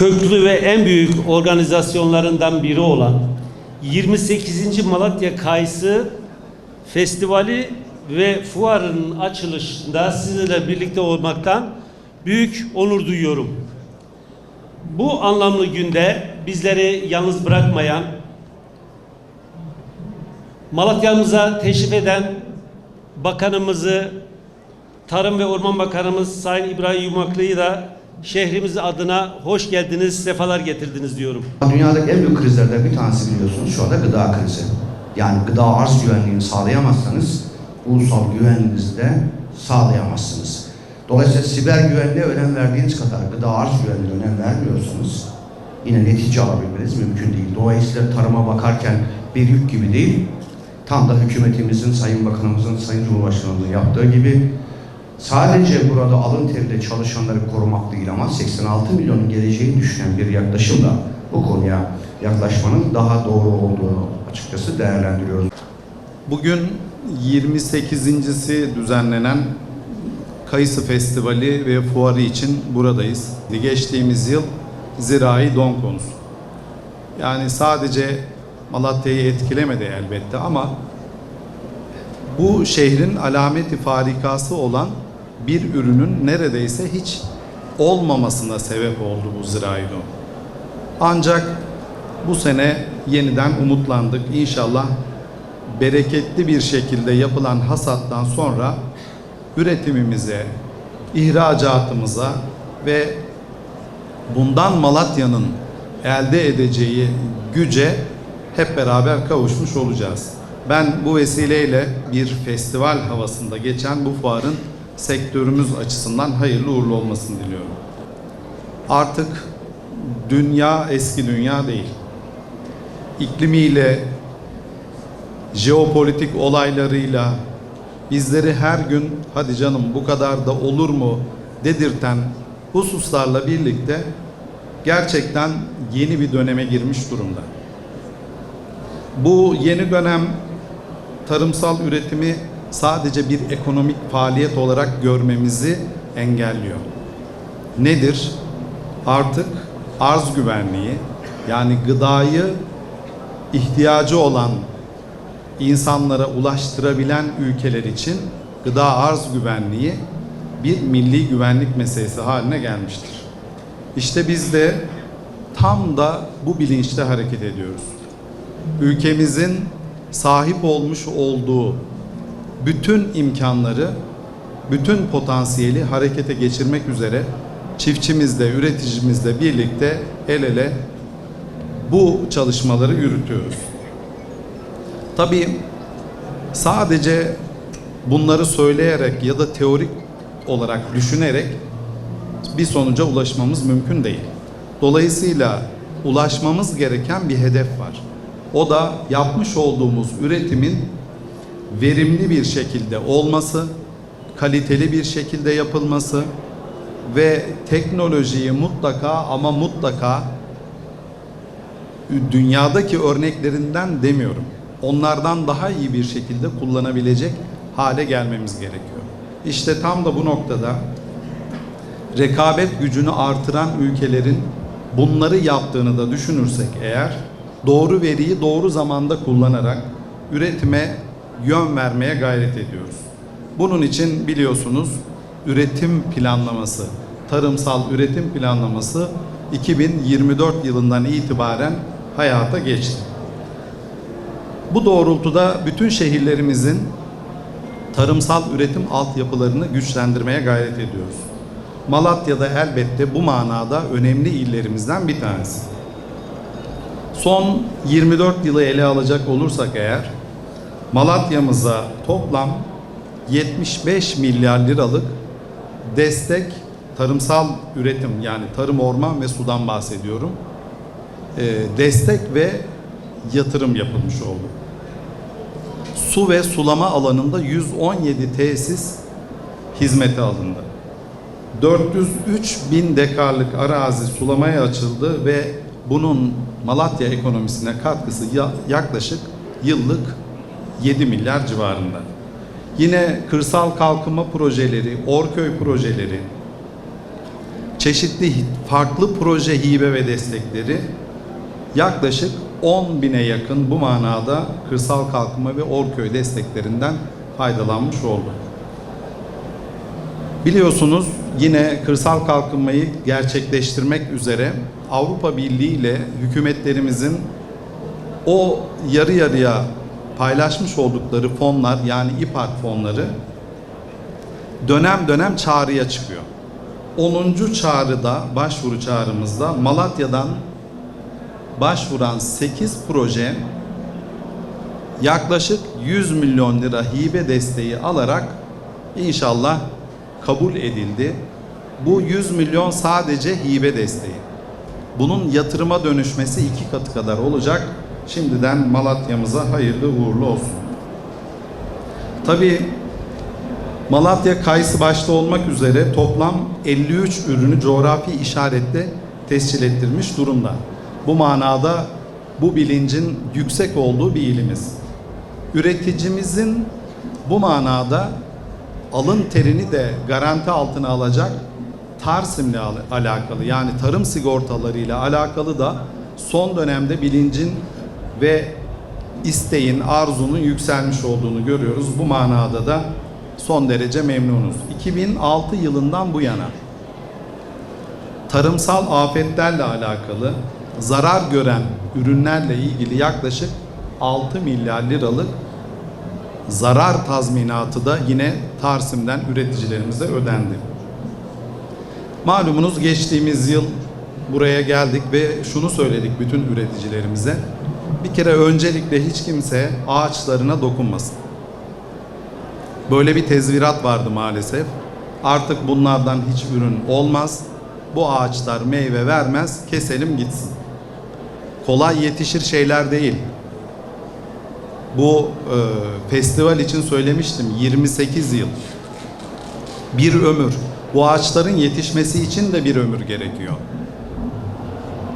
köklü ve en büyük organizasyonlarından biri olan 28. Malatya Kayısı Festivali ve fuarının açılışında sizinle birlikte olmaktan büyük onur duyuyorum. Bu anlamlı günde bizleri yalnız bırakmayan, Malatya'mıza teşrif eden Bakanımızı, Tarım ve Orman Bakanımız Sayın İbrahim Yumaklı'yı da şehrimiz adına hoş geldiniz, sefalar getirdiniz diyorum. Dünyadaki en büyük krizlerden bir tanesi biliyorsunuz şu anda gıda krizi. Yani gıda arz güvenliğini sağlayamazsanız ulusal güvenliğinizi de sağlayamazsınız. Dolayısıyla siber güvenliğe önem verdiğiniz kadar gıda arz güvenliğine önem vermiyorsanız yine netice alabilmeniz mümkün değil. Dolayısıyla tarıma bakarken bir yük gibi değil, tam da hükümetimizin, Sayın Bakanımızın, Sayın Cumhurbaşkanımızın yaptığı gibi sadece burada alın teriyle çalışanları korumak değil ama 86 milyonun geleceğini düşünen bir yaklaşımla bu konuya yaklaşmanın daha doğru olduğunu açıkçası değerlendiriyoruz. Bugün 28.si düzenlenen Kayısı Festivali ve Fuarı için buradayız. Geçtiğimiz yıl zirai don konusu. Yani sadece Malatya'yı etkilemedi elbette ama bu şehrin alameti farikası olan bir ürünün neredeyse hiç olmamasına sebep oldu bu zirai don. Ancak bu sene yeniden umutlandık. İnşallah bereketli bir şekilde yapılan hasattan sonra üretimimize, ihracatımıza ve bundan Malatya'nın elde edeceği güce hep beraber kavuşmuş olacağız. Ben bu vesileyle bir festival havasında geçen bu fuarın sektörümüz açısından hayırlı uğurlu olmasını diliyorum. Artık dünya eski dünya değil. İklimiyle, jeopolitik olaylarıyla bizleri her gün hadi canım bu kadar da olur mu dedirten hususlarla birlikte gerçekten yeni bir döneme girmiş durumda. Bu yeni dönem tarımsal üretimi sadece bir ekonomik faaliyet olarak görmemizi engelliyor. Nedir? Artık arz güvenliği, yani gıdayı ihtiyacı olan insanlara ulaştırabilen ülkeler için gıda arz güvenliği bir milli güvenlik meselesi haline gelmiştir. İşte biz de tam da bu bilinçle hareket ediyoruz. Ülkemizin sahip olmuş olduğu bütün imkanları, bütün potansiyeli harekete geçirmek üzere çiftçimizle, üreticimizle birlikte el ele bu çalışmaları yürütüyoruz. Tabii sadece bunları söyleyerek ya da teorik olarak düşünerek bir sonuca ulaşmamız mümkün değil. Dolayısıyla ulaşmamız gereken bir hedef var. O da yapmış olduğumuz üretimin verimli bir şekilde olması, kaliteli bir şekilde yapılması ve teknolojiyi mutlaka ama mutlaka dünyadaki örneklerinden demiyorum, onlardan daha iyi bir şekilde kullanabilecek hale gelmemiz gerekiyor. İşte tam da bu noktada rekabet gücünü artıran ülkelerin bunları yaptığını da düşünürsek eğer, doğru veriyi doğru zamanda kullanarak üretime yön vermeye gayret ediyoruz. Bunun için biliyorsunuz üretim planlaması, tarımsal üretim planlaması 2024 yılından itibaren hayata geçti. Bu doğrultuda bütün şehirlerimizin tarımsal üretim altyapılarını güçlendirmeye gayret ediyoruz. Malatya'da elbette bu manada önemli illerimizden bir tanesi. Son 24 yılı ele alacak olursak eğer, Malatya'mıza toplam 75 milyar liralık destek, tarımsal üretim yani tarım, orman ve sudan bahsediyorum, destek ve yatırım yapılmış oldu. Su ve sulama alanında 117 tesis hizmete alındı. 403 bin dekarlık arazi sulamaya açıldı ve bunun Malatya ekonomisine katkısı yaklaşık yıllık 7 milyar civarında. Yine kırsal kalkınma projeleri, Orköy projeleri, çeşitli farklı proje hibe ve destekleri yaklaşık 10.000'e yakın bu manada kırsal kalkınma ve Orköy desteklerinden faydalanmış oldu. Biliyorsunuz yine kırsal kalkınmayı gerçekleştirmek üzere Avrupa Birliği ile hükümetlerimizin o yarı yarıya paylaşmış oldukları fonlar, yani İPART fonları dönem dönem çağrıya çıkıyor. 10. çağrıda, başvuru çağrımızda Malatya'dan başvuran 8 proje yaklaşık 100 milyon lira hibe desteği alarak inşallah kabul edildi. Bu 100 milyon sadece hibe desteği. Bunun yatırıma dönüşmesi 2 katı kadar olacak. Şimdiden Malatya'mıza hayırlı uğurlu olsun. Tabii Malatya kayısı başta olmak üzere toplam 53 ürünü coğrafi işaretle tescil ettirmiş durumda. Bu manada bu bilincin yüksek olduğu bir ilimiz. Üreticimizin bu manada alın terini de garanti altına alacak TARSİM'le alakalı, yani tarım sigortalarıyla alakalı da son dönemde bilincin ve isteğin, arzunun yükselmiş olduğunu görüyoruz. Bu manada da son derece memnunuz. 2006 yılından bu yana tarımsal afetlerle alakalı zarar gören ürünlerle ilgili yaklaşık 6 milyar liralık zarar tazminatı da yine TARSİM'den üreticilerimize ödendi. Malumunuz geçtiğimiz yıl buraya geldik ve şunu söyledik bütün üreticilerimize: bir kere öncelikle hiç kimse ağaçlarına dokunmasın. Böyle bir tezvirat vardı maalesef. Artık bunlardan hiç ürün olmaz. Bu ağaçlar meyve vermez, keselim gitsin. Kolay yetişir şeyler değil. Bu festival için söylemiştim, 28 yıl. Bir ömür. Bu ağaçların yetişmesi için de bir ömür gerekiyor.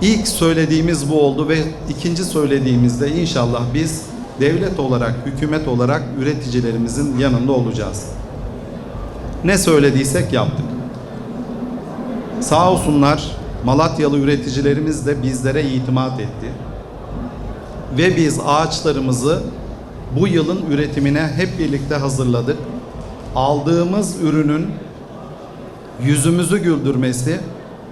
İlk söylediğimiz bu oldu ve ikinci söylediğimizde inşallah biz devlet olarak, hükümet olarak üreticilerimizin yanında olacağız. Ne söylediysek yaptık. Sağ olsunlar Malatyalı üreticilerimiz de bizlere itimat etti. Ve biz ağaçlarımızı bu yılın üretimine hep birlikte hazırladık. Aldığımız ürünün yüzümüzü güldürmesi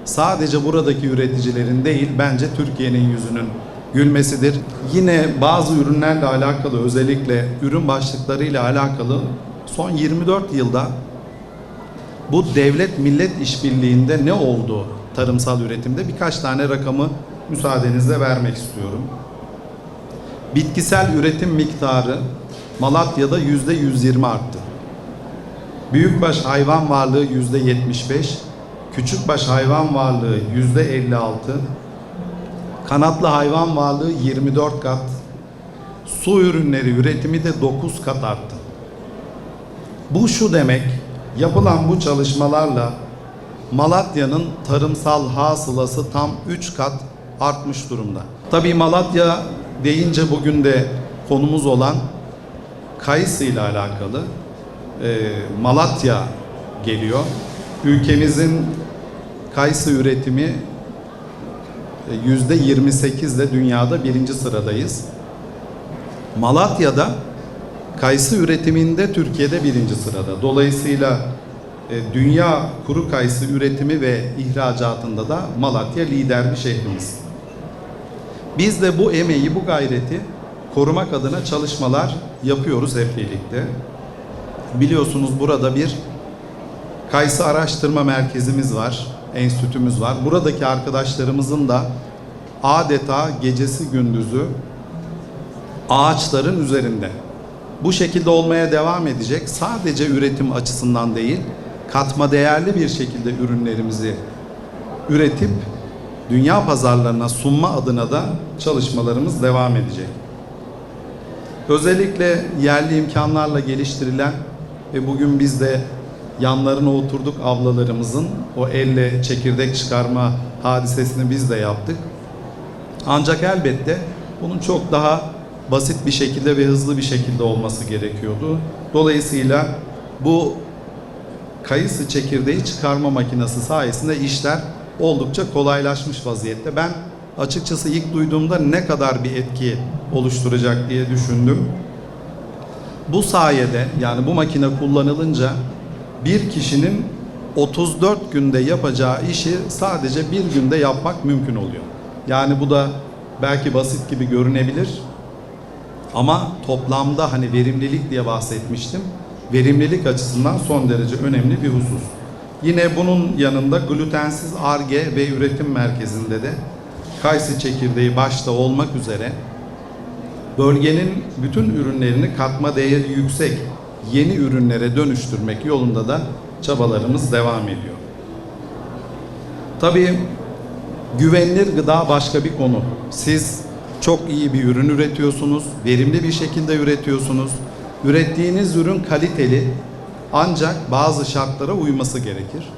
sadece buradaki üreticilerin değil, bence Türkiye'nin yüzünün gülmesidir. Yine bazı ürünlerle alakalı, özellikle ürün başlıklarıyla alakalı son 24 yılda bu devlet millet işbirliğinde ne oldu tarımsal üretimde, birkaç tane rakamı müsaadenizle vermek istiyorum. Bitkisel üretim miktarı Malatya'da %120 arttı. Büyükbaş hayvan varlığı %75, küçükbaş hayvan varlığı %56, kanatlı hayvan varlığı 24 kat, su ürünleri üretimi de 9 kat arttı. Bu şu demek: yapılan bu çalışmalarla Malatya'nın tarımsal hasılası tam 3 kat artmış durumda. Tabii Malatya deyince bugün de konumuz olan kayısı ile alakalı Malatya geliyor. Ülkemizin kayısı üretimi %28 ile dünyada 1. sıradayız. Malatya'da kayısı üretiminde Türkiye'de 1. sırada. Dolayısıyla dünya kuru kayısı üretimi ve ihracatında da Malatya lider bir şehrimiz. Biz de bu emeği, bu gayreti korumak adına çalışmalar yapıyoruz hep birlikte. Biliyorsunuz burada bir kayısı araştırma merkezimiz var, enstitümüz var. Buradaki arkadaşlarımızın da adeta gecesi gündüzü ağaçların üzerinde. Bu şekilde olmaya devam edecek. Sadece üretim açısından değil, katma değerli bir şekilde ürünlerimizi üretip dünya pazarlarına sunma adına da çalışmalarımız devam edecek. Özellikle yerli imkanlarla geliştirilen ve bugün biz de yanlarına oturduk avlalarımızın o elle çekirdek çıkarma hadisesini biz de yaptık. Ancak elbette bunun çok daha basit bir şekilde ve hızlı bir şekilde olması gerekiyordu. Dolayısıyla bu kayısı çekirdeği çıkarma makinesi sayesinde işler oldukça kolaylaşmış vaziyette. Ben açıkçası ilk duyduğumda ne kadar bir etki oluşturacak diye düşündüm. Bu sayede, yani bu makine kullanılınca bir kişinin 34 günde yapacağı işi sadece bir günde yapmak mümkün oluyor. Yani bu da belki basit gibi görünebilir ama toplamda hani verimlilik diye bahsetmiştim. Verimlilik açısından son derece önemli bir husus. Yine bunun yanında glutensiz Ar-Ge ve üretim merkezinde de kayısı çekirdeği başta olmak üzere bölgenin bütün ürünlerini katma değeri yüksek yeni ürünlere dönüştürmek yolunda da çabalarımız devam ediyor. Tabii güvenilir gıda başka bir konu. Siz çok iyi bir ürün üretiyorsunuz, verimli bir şekilde üretiyorsunuz. Ürettiğiniz ürün kaliteli ancak bazı şartlara uyması gerekir.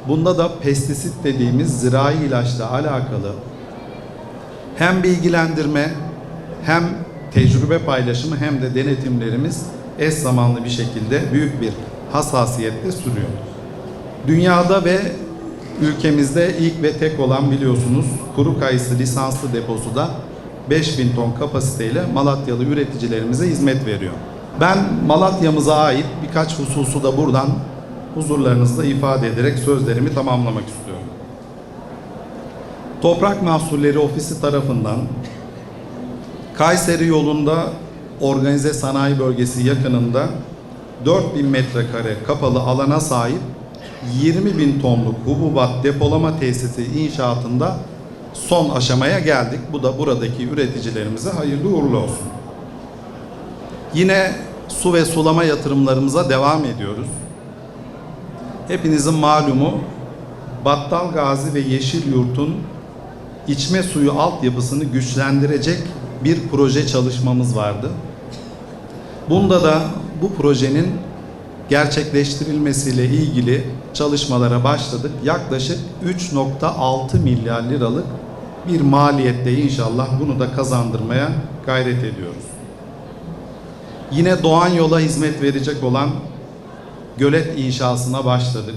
Bunda da pestisit dediğimiz zirai ilaçla alakalı hem bilgilendirme hem tecrübe paylaşımı hem de denetimlerimiz eş zamanlı bir şekilde büyük bir hassasiyetle sürüyor. Dünyada ve ülkemizde ilk ve tek olan biliyorsunuz kuru kayısı lisanslı deposu da 5000 ton kapasiteyle Malatyalı üreticilerimize hizmet veriyor. Ben Malatya'mıza ait birkaç hususu da buradan huzurlarınızda ifade ederek sözlerimi tamamlamak istiyorum. Toprak Mahsulleri Ofisi tarafından Kayseri yolunda organize sanayi bölgesi yakınında 4000 metrekare kapalı alana sahip 20.000 tonluk hububat depolama tesisi inşaatında son aşamaya geldik. Bu da buradaki üreticilerimize hayırlı uğurlu olsun. Yine su ve sulama yatırımlarımıza devam ediyoruz. Hepinizin malumu Battalgazi ve Yeşilyurt'un içme suyu altyapısını güçlendirecek bir proje çalışmamız vardı. Bunda da bu projenin gerçekleştirilmesiyle ilgili çalışmalara başladık. Yaklaşık 3.6 milyar liralık bir maliyette inşallah bunu da kazandırmaya gayret ediyoruz. Yine Doğan Yol'a hizmet verecek olan gölet inşasına başladık.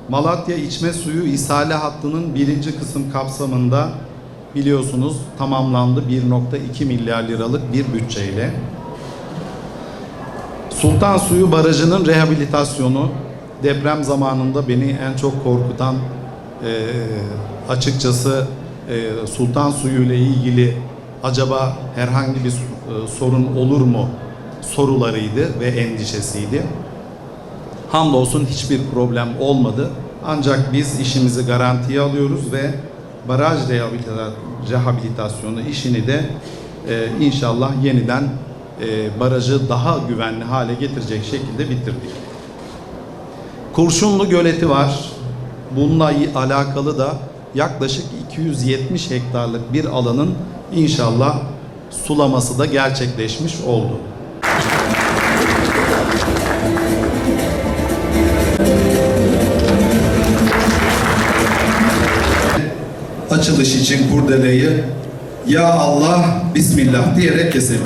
Malatya içme suyu ishale hattının birinci kısım kapsamında biliyorsunuz tamamlandı 1.2 milyar liralık bir bütçeyle. Sultan Suyu Barajı'nın rehabilitasyonu deprem zamanında beni en çok korkutan açıkçası Sultan Suyu ile ilgili acaba herhangi bir sorun olur mu sorularıydı ve endişesiydi. Hamdolsun hiçbir problem olmadı. Ancak biz işimizi garantiye alıyoruz ve baraj rehabilitasyonu işini de inşallah yeniden barajı daha güvenli hale getirecek şekilde bitirdik. Kurşunlu Göleti var. Bununla alakalı da yaklaşık 270 hektarlık bir alanın inşallah sulaması da gerçekleşmiş oldu. Açılış için kurdeleyi Ya Allah Bismillah diyerek keselim.